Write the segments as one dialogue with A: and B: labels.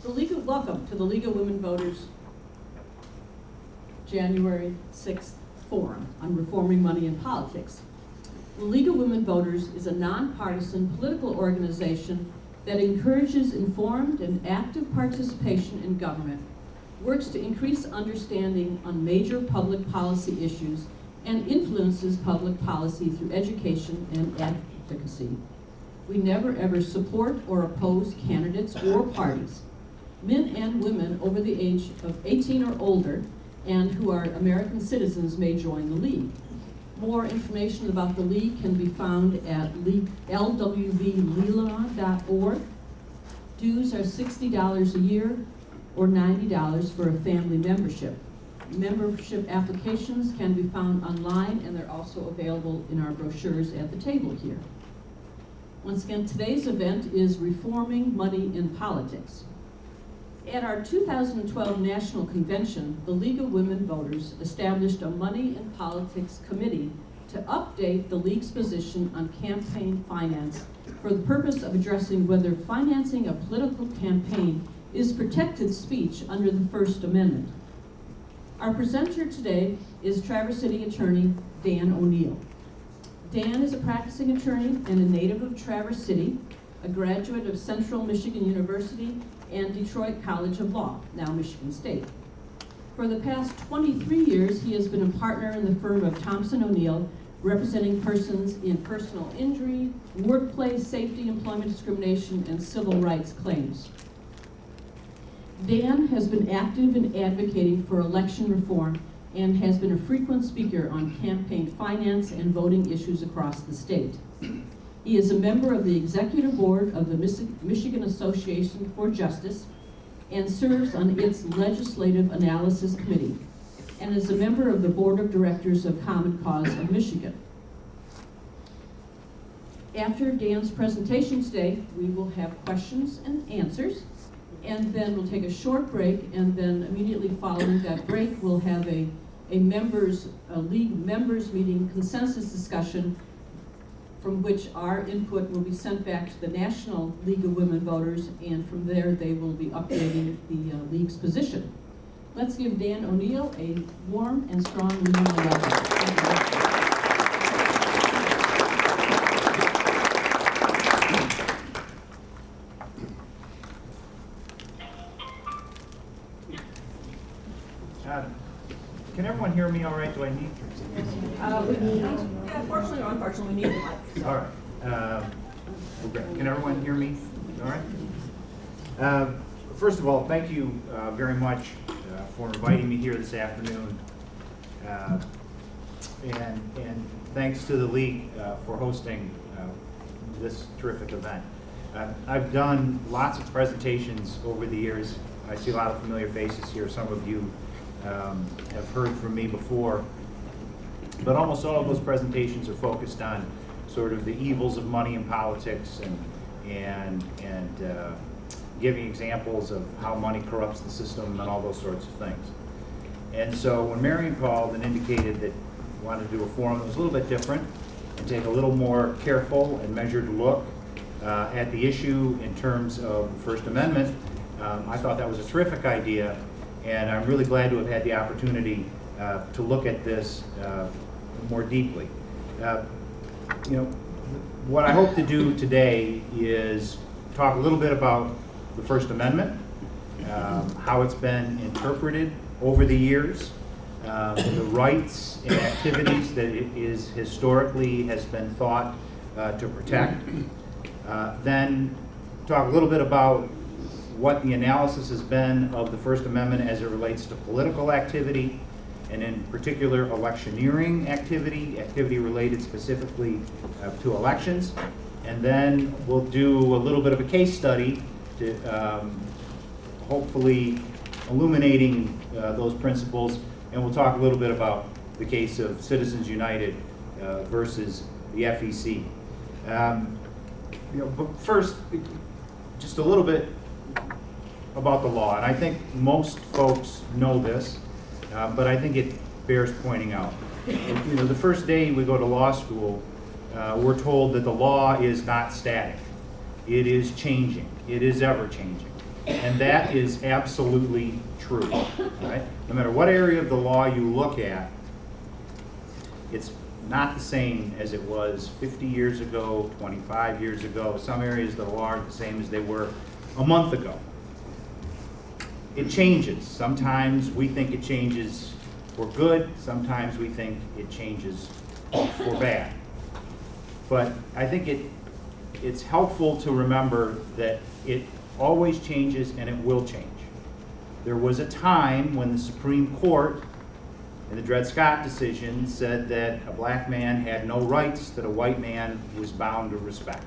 A: Welcome to the League of Women Voters January 6th Forum on Reforming Money in Politics. The League of Women Voters is a nonpartisan political organization that encourages informed and active participation in government, works to increase understanding on major public policy issues, and influences public policy through education and advocacy. We never ever support or oppose candidates or parties. Men and women over the age of 18 or older and who are American citizens may join the League. More information about the League can be found at lwvleelanau.org. Dues are $60 a year or $90 for a family membership. Membership applications can be found online, and they're also available in our brochures at the table here. Once again, today's event is Reforming Money in Politics. At our 2012 National Convention, the League of Women Voters established a Money in Politics Committee to update the League's position on campaign finance for the purpose of addressing whether financing a political campaign is protected speech under the First Amendment. Our presenter today is Traverse City Attorney Dan O'Neill. Dan is a practicing attorney and a native of Traverse City, a graduate of Central Michigan University and Detroit College of Law, now Michigan State. For the past 23 years, he has been a partner in the firm of Thompson O'Neill, representing persons in personal injury, workplace safety, employment discrimination, and civil rights claims. Dan has been active in advocating for election reform and has been a frequent speaker on campaign finance and voting issues across the state. He is a member of the executive board of the Michigan Association for Justice and serves on its Legislative Analysis Committee, and is a member of the board of directors of Common Cause of Michigan. After Dan's presentation today, we will have questions and answers, and then we'll take a short break, and then immediately following that break, we'll have a League members meeting consensus discussion, from which our input will be sent back to the National League of Women Voters, and from there they will be updating the League's position. Let's give Dan O'Neill a warm and strong regional welcome.
B: Can everyone hear me all right? Do I need?
A: Fortunately or unfortunately, we need the mic.
B: All right. Okay. Can everyone hear me? All right. First of all, thank you very much for inviting me here this afternoon, and thanks to the League for hosting this terrific event. I've done lots of presentations over the years. I see a lot of familiar faces here. Some of you have heard from me before, but almost all of those presentations are focused on sort of the evils of money in politics and giving examples of how money corrupts the system and all those sorts of things. And so when Marion called and indicated that we wanted to do a forum that was a little bit different and take a little more careful and measured look at the issue in terms of the First Amendment, I thought that was a terrific idea. And I'm really glad to have had the opportunity to look at this more deeply. What I hope to do today is talk a little bit about the First Amendment, how it's been interpreted over the years, the rights and activities that it is historically has been thought to protect. Then talk a little bit about what the analysis has been of the First Amendment as it relates to political activity, and in particular electioneering activity related specifically to elections. And then we'll do a little bit of a case study to hopefully illuminating those principles, and we'll talk a little bit about the case of Citizens United versus the FEC. But first, just a little bit about the law, and I think most folks know this, but I think it bears pointing out. The first day we go to law school, we're told that the law is not static. It is changing. It is ever changing. And that is absolutely true, right? No matter what area of the law you look at, it's not the same as it was 50 years ago, 25 years ago. Some areas of the law aren't the same as they were a month ago. It changes. Sometimes we think it changes for good, sometimes we think it changes for bad. But I think it's helpful to remember that it always changes and it will change. There was a time when the Supreme Court, in the Dred Scott decision, said that a black man had no rights that a white man was bound to respect.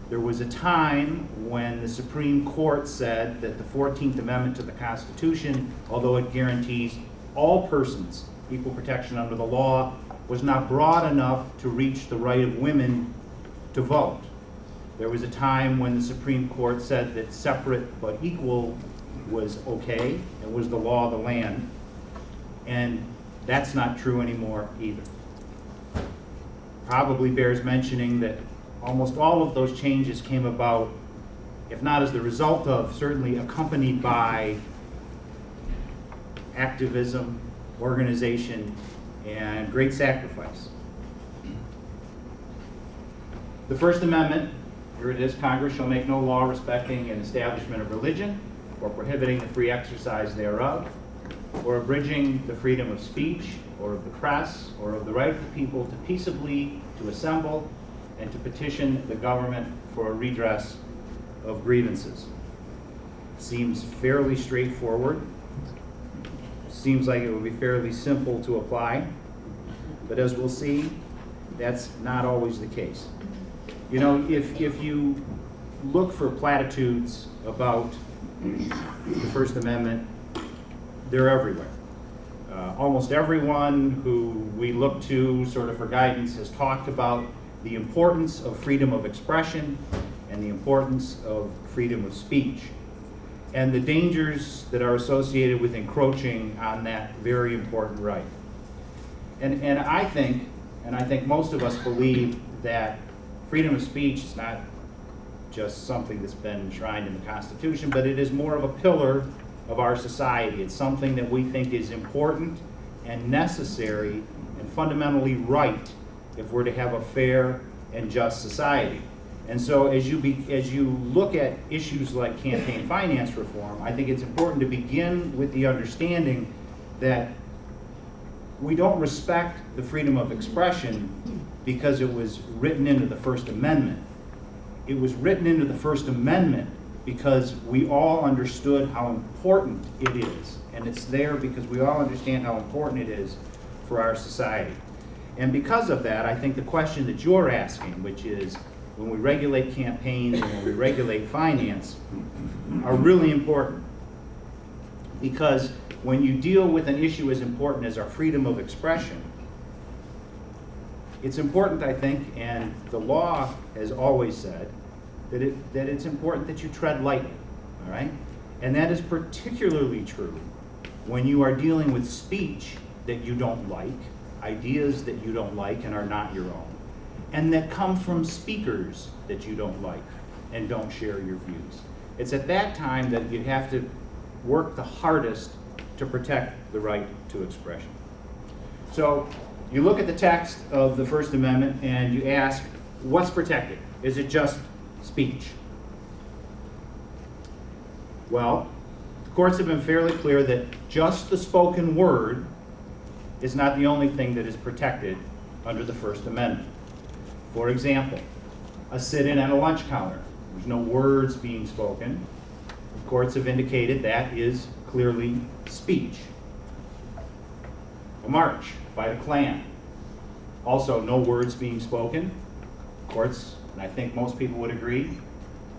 B: There was a time when the Supreme Court said that the 14th Amendment to the Constitution, although it guarantees all persons equal protection under the law, was not broad enough to reach the right of women to vote. There was a time when the Supreme Court said that separate but equal was okay, it was the law of the land, and that's not true anymore either. Probably bears mentioning that almost all of those changes came about, if not as the result of, certainly accompanied by activism, organization, and great sacrifice. The First Amendment, here it is: Congress shall make no law respecting an establishment of religion, or prohibiting the free exercise thereof, or abridging the freedom of speech, or of the press, or of the right of the people to peaceably to assemble and to petition the government for a redress of grievances. Seems fairly straightforward. Seems like it would be fairly simple to apply, but as we'll see, that's not always the case. You know, if you look for platitudes about the First Amendment, they're everywhere. Almost everyone who we look to sort of for guidance has talked about the importance of freedom of expression and the importance of freedom of speech, and the dangers that are associated with encroaching on that very important right. And I think most of us believe that freedom of speech is not just something that's been enshrined in the Constitution, but it is more of a pillar of our society. It's something that we think is important and necessary and fundamentally right if we're to have a fair and just society. And so as you look at issues like campaign finance reform, I think it's important to begin with the understanding that we don't respect the freedom of expression because it was written into the First Amendment. It was written into the First Amendment because we all understood how important it is. And it's there because we all understand how important it is for our society. And because of that, I think the question that you're asking, which is when we regulate campaigns and when we regulate finance, are really important. Because when you deal with an issue as important as our freedom of expression, it's important, I think, and the law has always said, that it's important that you tread lightly, all right? And that is particularly true when you are dealing with speech that you don't like, ideas that you don't like and are not your own, and that come from speakers that you don't like and don't share your views. It's at that time that you have to work the hardest to protect the right to expression. So you look at the text of the First Amendment and you ask, what's protected? Is it just speech? Well, the courts have been fairly clear that just the spoken word is not the only thing that is protected under the First Amendment. For example, a sit-in at a lunch counter. There's no words being spoken. The courts have indicated that is clearly speech. A march by the Klan. Also, no words being spoken. Courts, and I think most people would agree,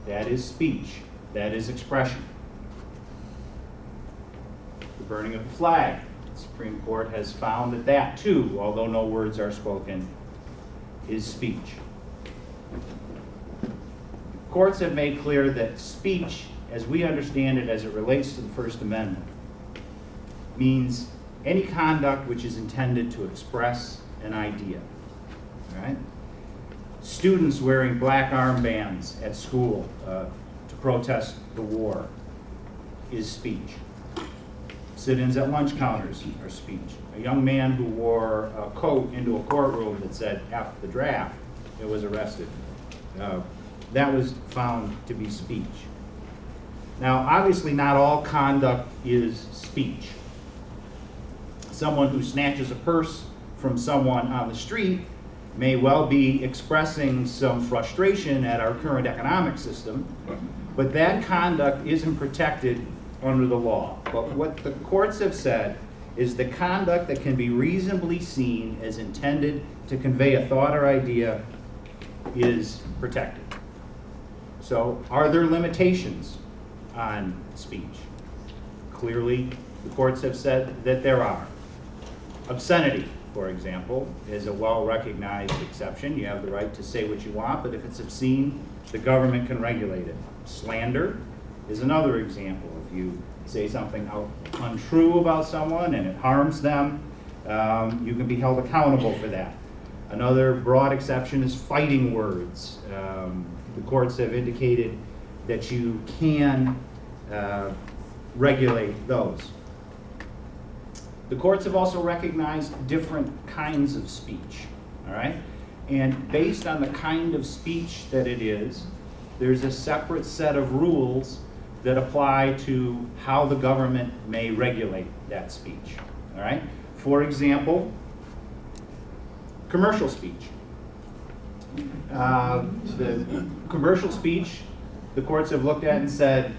B: that is speech. That is expression. The burning of the flag. The Supreme Court has found that that too, although no words are spoken, is speech. Courts have made clear that speech, as we understand it as it relates to the First Amendment, means any conduct which is intended to express an idea. All right? Students wearing black armbands at school to protest the war is speech. Sit-ins at lunch counters are speech. A young man who wore a coat into a courtroom that said F the draft, it was arrested. That was found to be speech. Now, obviously not all conduct is speech. Someone who snatches a purse from someone on the street may well be expressing some frustration at our current economic system, but that conduct isn't protected under the law. But what the courts have said is the conduct that can be reasonably seen as intended to convey a thought or idea is protected. So, are there limitations on speech? Clearly, the courts have said that there are. Obscenity, for example, is a well-recognized exception. You have the right to say what you want, but if it's obscene, the government can regulate it. Slander is another example. If you say something untrue about someone and it harms them, you can be held accountable for that. Another broad exception is fighting words. The courts have indicated that you can regulate those. The courts have also recognized different kinds of speech, all right? And based on the kind of speech that it is, there's a separate set of rules that apply to how the government may regulate that speech, all right? For example, commercial speech. The commercial speech, the courts have looked at and said,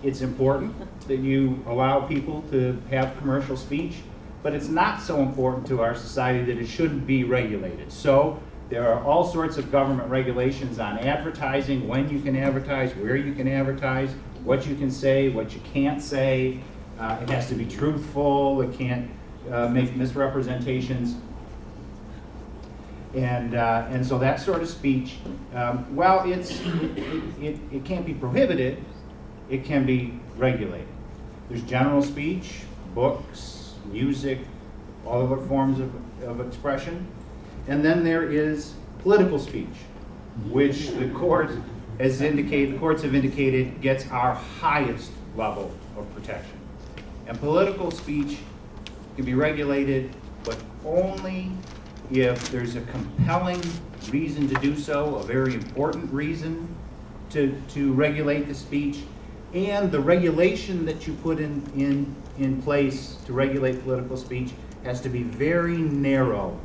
B: it's important that you allow people to have commercial speech, but it's not so important to our society that it shouldn't be regulated. So there are all sorts of government regulations on advertising, when you can advertise, where you can advertise, what you can say, what you can't say. It has to be truthful, it can't make misrepresentations. And so that sort of speech, while it can't be prohibited, it can be regulated. There's general speech, books, music, all other forms of expression. And then there is political speech, which the courts have indicated gets our highest level of protection. And political speech can be regulated, but only if there's a compelling reason to do so, a very important reason to regulate the speech, and the regulation that you put in place to regulate political speech has to be very narrow.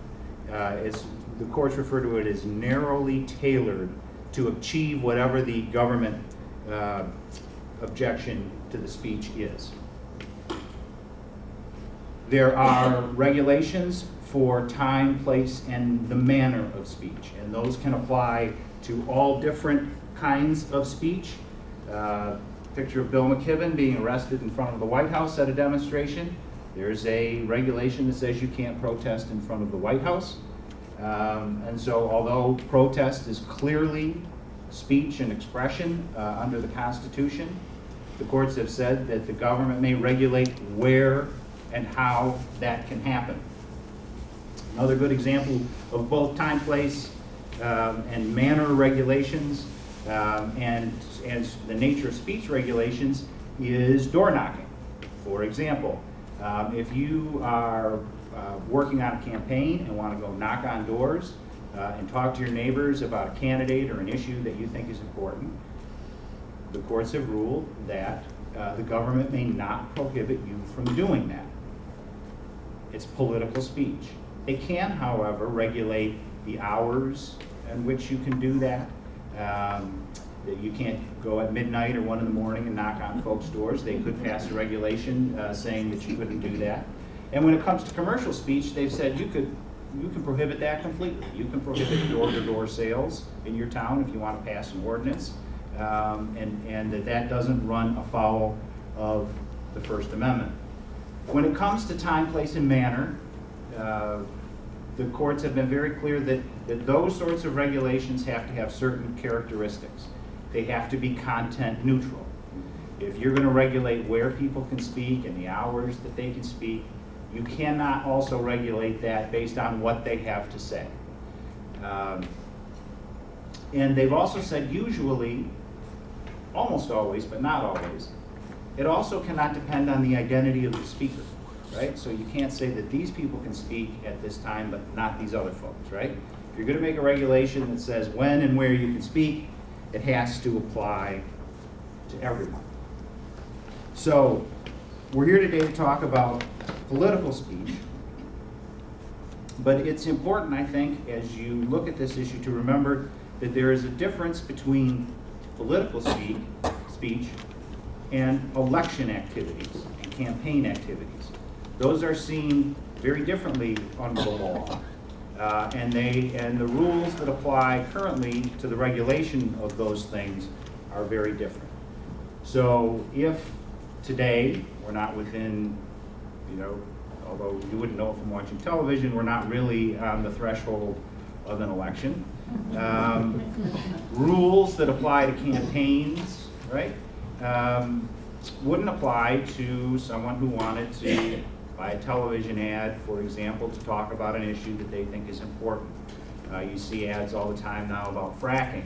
B: The courts refer to it as narrowly tailored to achieve whatever the government objection to the speech is. There are regulations for time, place, and the manner of speech, and those can apply to all different kinds of speech. Picture of Bill McKibben being arrested in front of the White House at a demonstration. There's a regulation that says you can't protest in front of the White House. And so although protest is clearly speech and expression under the Constitution, the courts have said that the government may regulate where and how that can happen. Another good example of both time, place, and manner regulations and the nature of speech regulations is door knocking. For example, if you are working on a campaign and want to go knock on doors and talk to your neighbors about a candidate or an issue that you think is important, the courts have ruled that the government may not prohibit you from doing that. It's political speech. They can, however, regulate the hours in which you can do that. That you can't go at midnight or 1 in the morning and knock on folks' doors. They could pass a regulation saying that you couldn't do that. And when it comes to commercial speech, they've said you can prohibit that completely. You can prohibit door-to-door sales in your town if you want to pass an ordinance, and that doesn't run afoul of the First Amendment. When it comes to time, place, and manner, the courts have been very clear that those sorts of regulations have to have certain characteristics. They have to be content neutral. If you're going to regulate where people can speak and the hours that they can speak, you cannot also regulate that based on what they have to say. And they've also said usually almost always, but not always, it also cannot depend on the identity of the speaker, right? So you can't say that these people can speak at this time, but not these other folks, right? If you're gonna make a regulation that says when and where you can speak, it has to apply to everyone. So we're here today to talk about political speech, but it's important, I think, as you look at this issue to remember that there is a difference between political speech and election activities and campaign activities. Those are seen very differently under the law, and the rules that apply currently to the regulation of those things are very different. So if today we're not within, although you wouldn't know it from watching television, we're not really on the threshold of an election. Rules that apply to campaigns, right, wouldn't apply to someone who wanted to buy a television ad, for example, to talk about an issue that they think is important. You see ads all the time now about fracking,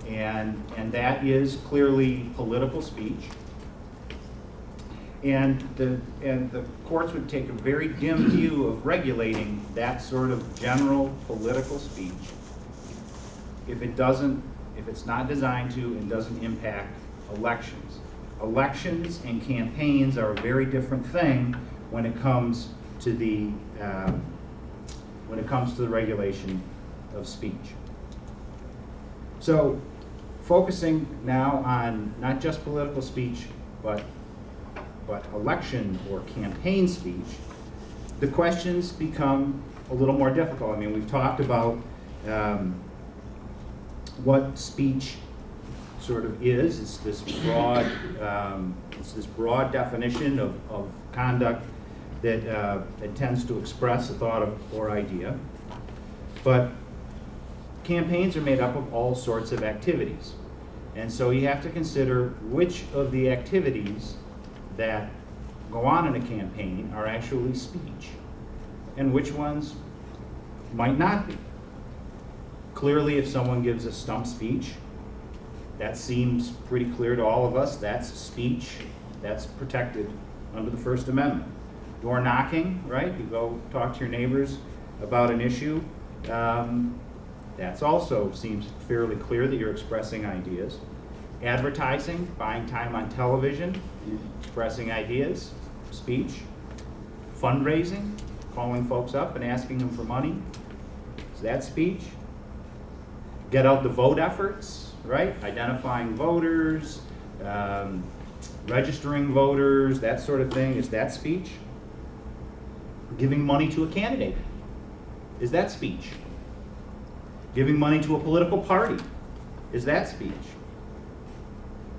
B: and that is clearly political speech. And the courts would take a very dim view of regulating that sort of general political speech if it's not designed to and doesn't impact elections. Elections and campaigns are a very different thing when it comes to the regulation of speech. So, focusing now on not just political speech, but election or campaign speech, the questions become a little more difficult. I mean, we've talked about what speech sort of is. It's this broad definition of conduct that tends to express a thought or idea. But campaigns are made up of all sorts of activities. And so you have to consider which of the activities that go on in a campaign are actually speech and which ones might not be. Clearly, if someone gives a stump speech, that seems pretty clear to all of us. That's speech that's protected under the First Amendment. Door knocking, right? You go talk to your neighbors about an issue. That's also seems fairly clear that you're expressing ideas. Advertising, buying time on television, expressing ideas, speech. Fundraising, calling folks up and asking them for money. Is that speech? Get out the vote efforts, right? Identifying voters, registering voters, that sort of thing. Is that speech? Giving money to a candidate. Is that speech? Giving money to a political party. Is that speech?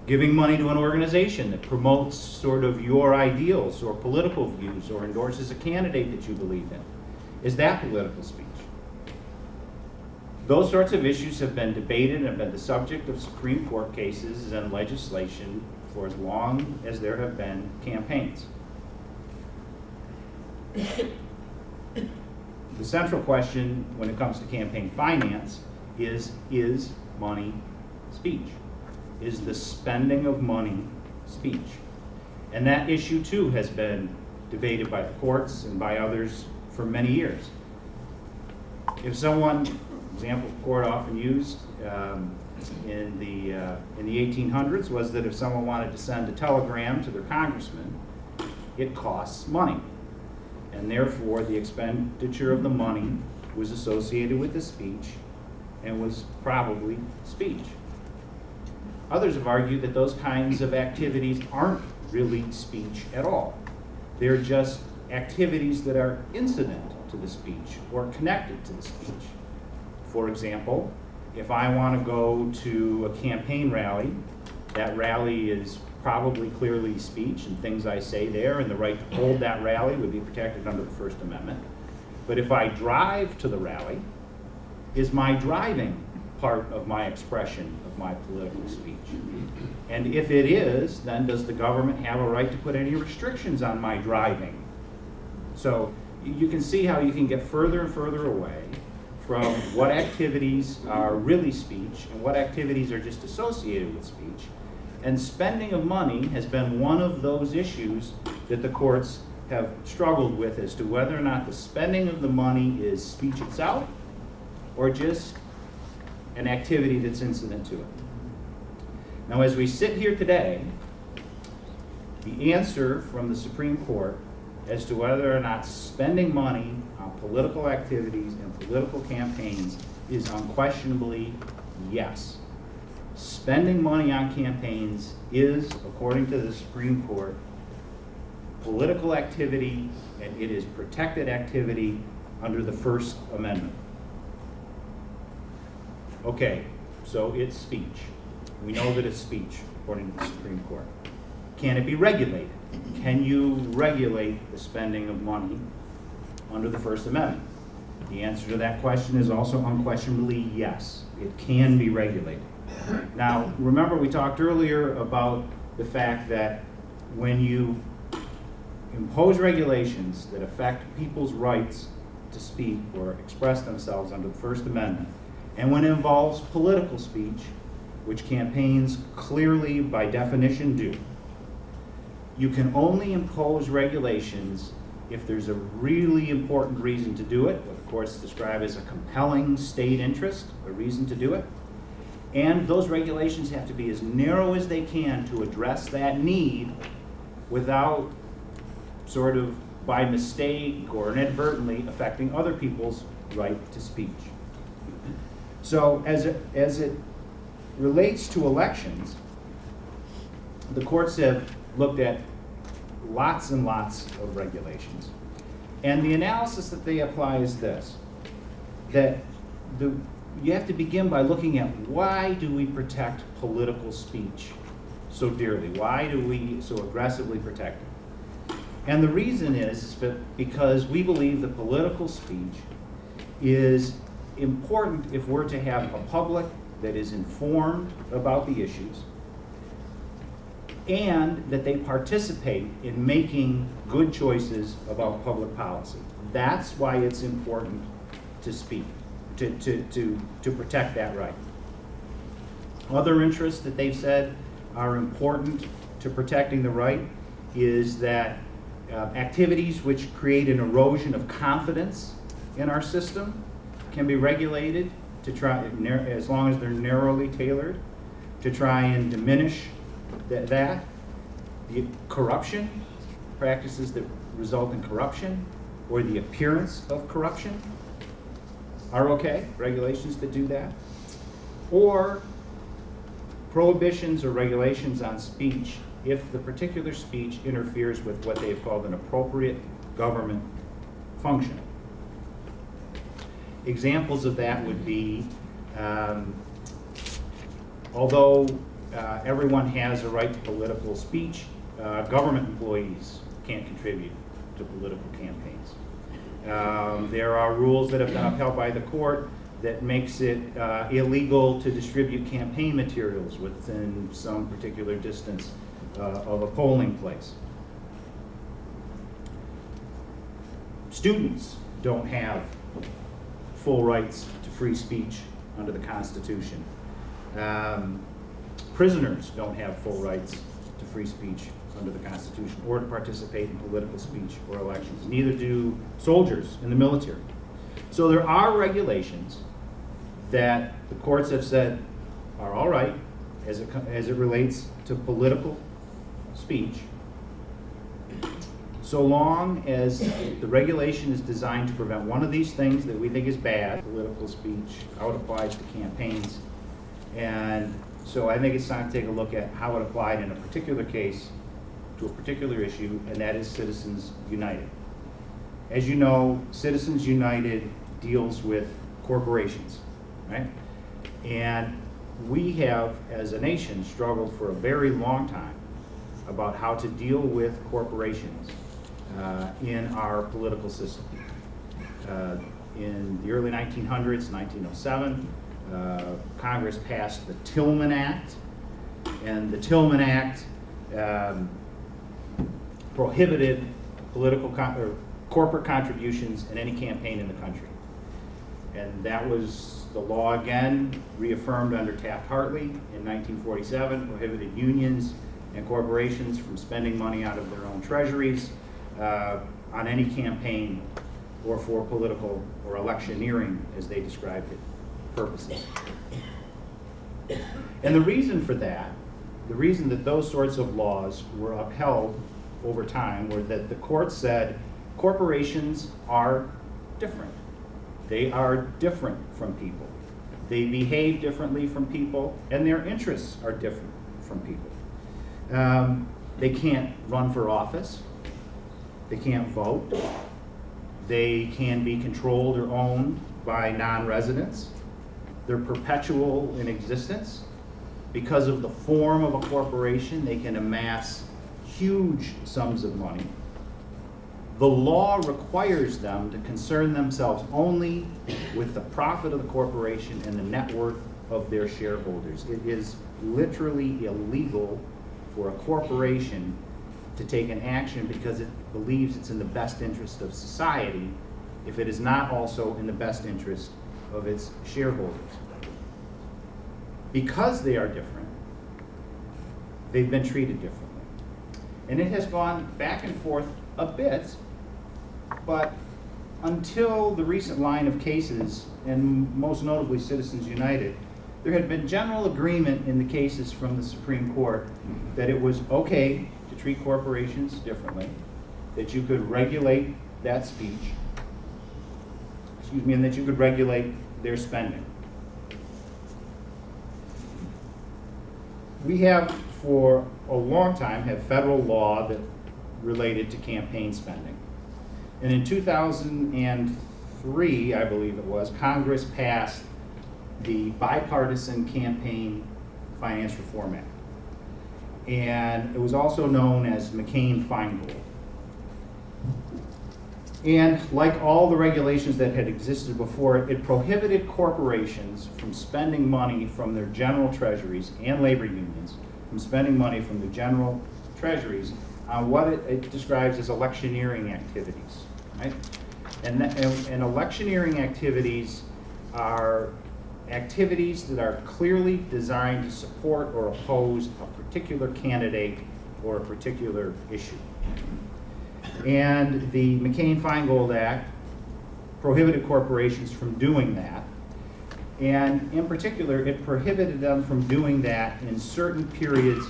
B: Giving money to an organization that promotes sort of your ideals or political views or endorses a candidate that you believe in. Is that political speech? Those sorts of issues have been debated and have been the subject of Supreme Court cases and legislation for as long as there have been campaigns. The central question when it comes to campaign finance is money speech? Is the spending of money speech? And that issue too has been debated by the courts and by others for many years. If someone, example the court often used in the 1800s was that if someone wanted to send a telegram to their congressman, it costs money. And therefore the expenditure of the money was associated with the speech and was probably speech. Others have argued that those kinds of activities aren't really speech at all. They're just activities that are incident to the speech or connected to the speech. For example, if I want to go to a campaign rally, that rally is probably clearly speech and things I say there, and the right to hold that rally would be protected under the First Amendment. But if I drive to the rally, is my driving part of my expression of my political speech? And if it is, then does the government have a right to put any restrictions on my driving? So you can see how you can get further and further away from what activities are really speech and what activities are just associated with speech. And spending of money has been one of those issues that the courts have struggled with as to whether or not the spending of the money is speech itself or just an activity that's incident to it. Now, as we sit here today, the answer from the Supreme Court as to whether or not spending money on political activities and political campaigns is unquestionably yes. Spending money on campaigns is, according to the Supreme Court, political activity, and it is protected activity under the First Amendment. Okay, so it's speech. We know that it's speech, according to the Supreme Court. Can it be regulated? Can you regulate the spending of money under the First Amendment? The answer to that question is also unquestionably yes. It can be regulated. Now, remember we talked earlier about the fact that when you impose regulations that affect people's rights to speak or express themselves under the First Amendment, and when it involves political speech, which campaigns clearly by definition do, you can only impose regulations if there's a really important reason to do it, what the courts describe as a compelling state interest, a reason to do it. And those regulations have to be as narrow as they can to address that need without sort of by mistake or inadvertently affecting other people's right to speech. So as it relates to elections, the courts have looked at lots and lots of regulations. And the analysis that they apply is this, that you have to begin by looking at why do we protect political speech so dearly? Why do we so aggressively protect it? And the reason is because we believe that political speech is important if we're to have a public that is informed about the issues and that they participate in making good choices about public policy. That's why it's important to speak, to protect that right. Other interests that they've said are important to protecting the right is that activities which create an erosion of confidence in our system can be regulated to try, as long as they're narrowly tailored, to try and diminish the corruption, practices that result in corruption, or the appearance of corruption are okay, regulations that do that. Or prohibitions or regulations on speech if the particular speech interferes with what they've called an appropriate government function. Examples of that would be, although everyone has a right to political speech, government employees can't contribute to political campaigns. There are rules that have been upheld by the court that makes it illegal to distribute campaign materials within some particular distance of a polling place. Students don't have full rights to free speech under the Constitution. Prisoners don't have full rights to free speech under the Constitution or to participate in political speech or elections. Neither do soldiers in the military. So there are regulations that the courts have said are all right as it relates to political speech, so long as the regulation is designed to prevent one of these things that we think is bad, political speech, how it applies to campaigns. And so I think it's time to take a look at how it applied in a particular case to a particular issue, and that is Citizens United. As you know, Citizens United deals with corporations, right? And we have, as a nation, struggled for a very long time about how to deal with corporations in our political system. In the early 1900s, 1907, Congress passed the Tillman Act, and the Tillman Act prohibited corporate contributions in any campaign in the country. And that was the law again, reaffirmed under Taft-Hartley in 1947, prohibited unions and corporations from spending money out of their own treasuries on any campaign or for political or electioneering, as they described it, purposes. And the reason for that, the reason that those sorts of laws were upheld over time were that the court said corporations are different. They are different from people. They behave differently from people, and their interests are different from people. They can't run for office. They can't vote. They can be controlled or owned by non-residents. They're perpetual in existence. Because of the form of a corporation, they can amass huge sums of money. The law requires them to concern themselves only with the profit of the corporation and the net worth of their shareholders. It is literally illegal for a corporation to take an action because it believes it's in the best interest of society if it is not also in the best interest of its shareholders. Because they are different, they've been treated differently. And it has gone back and forth a bit, but until the recent line of cases, and most notably Citizens United, there had been general agreement in the cases from the Supreme Court that it was okay to treat corporations differently, that you could regulate that speech, and that you could regulate their spending. We have, for a long time, had federal law that related to campaign spending. And in 2003, I believe it was, Congress passed the Bipartisan Campaign Finance Reform Act. And it was also known as McCain-Feingold. And like all the regulations that had existed before it, it prohibited corporations from spending money from their general treasuries and labor unions from spending money from the general treasuries on what it describes as electioneering activities, right? And electioneering activities are activities that are clearly designed to support or oppose a particular candidate or a particular issue. And the McCain-Feingold Act prohibited corporations from doing that. And in particular, it prohibited them from doing that in certain periods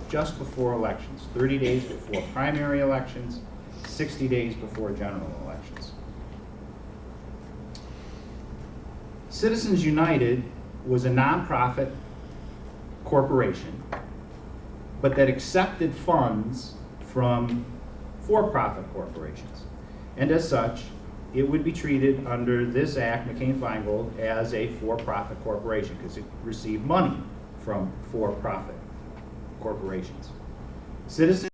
B: just before elections, 30 days before primary elections, 60 days before general elections. Citizens United was a nonprofit corporation, but that accepted funds from for-profit corporations. And as such, it would be treated under this act, McCain-Feingold, as a for-profit corporation because it received money from for-profit corporations. Citizens